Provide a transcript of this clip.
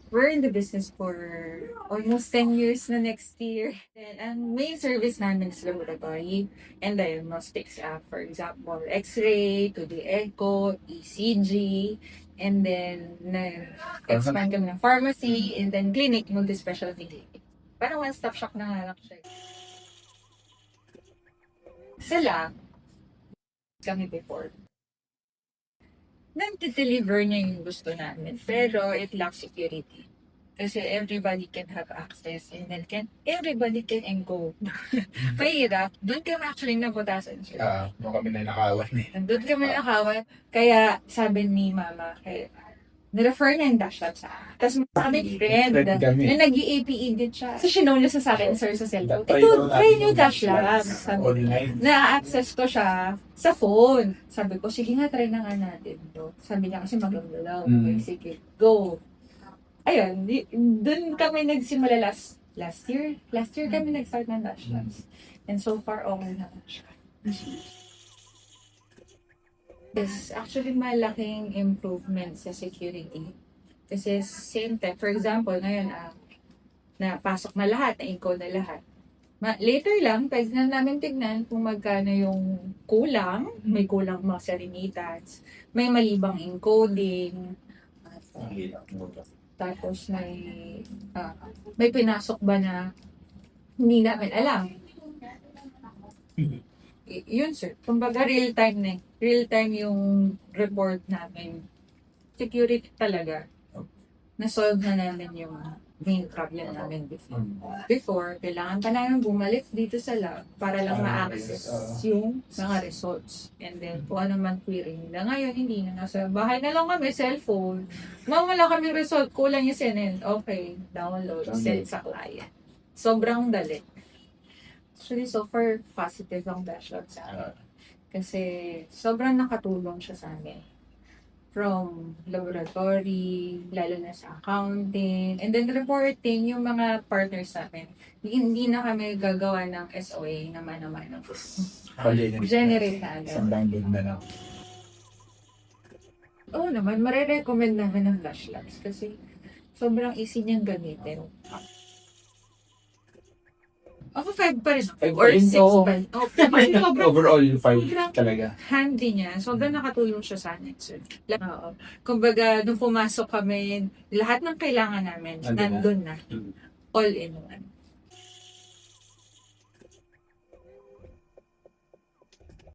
We're in the business for almost 10 years na next year. And ang main service namin is laboratory and diagnostics. For example, X-ray, 2D echo, ECG, and then expand kami ng pharmacy, and then clinic, multi-specialty clinic. Parang one-stop shop na nga lang siya. Sila, kami before. Nag-deliver niya yung gusto namin, pero it lacks security. Kasi everybody can have access and then everybody can go. Mahirap. Doon kami actually nabutasan siya. Doon kami na nakawan eh. Doon kami nakawan. Kaya sabi ni mama, nirefer na yung dash lab sa akin. Tapos kami friend, na nag-i-APE din siya. So, sinaw niya sa akin, sir, sa cellphone. Ito, try niyo dash lab. Na-access ko siya sa phone. Sabi ko, sige nga, try na nga natin to. Sabi niya kasi maganda daw. Okay, sige, go. Ayun, doon kami nagsimula last year. Last year kami nag-start ng dash labs. And so far, okay na siya. Yes, actually malaking improvement sa security. Kasi same time, for example, ngayon, napasok na lahat, na-encode na lahat. Later lang, pwede na namin tignan kung magkano yung kulang. May kulang mga serinitats, may malibang encoding, tapos may pinasok ba na hindi namin alam. Yun sir, kumbaga real time na eh. Real time yung report namin. Security talaga. Na-solve na namin yung main problem namin before. Before, kailangan pa namin bumalik dito sa lab para lang ma-access yung mga results. And then, kung ano man query nila. Ngayon, hindi na. Nasa bahay na lang kami, cellphone. Wala kami result, kulang yung sinend. Okay, download, send sa client. Sobrang dali. Actually, so far, positive ang dash lab sa amin. Kasi sobrang nakatulong siya sa amin. From laboratory, lalo na sa accounting, and then reporting, yung mga partners namin. Hindi na kami gagawa ng SOA naman. Generate na agad. Isang download na lang. Oo naman, marirecommend namin ng dash labs kasi sobrang easy niyang gamitin. Ako 5 pa rin. 5 Or 6 oo. pa. Overall, 5 talaga. Handy niya. Sobrang nakatulong siya sa akin, sir. Oo. Kumbaga, nung pumasok kami, lahat ng kailangan namin, nandun na. All in one.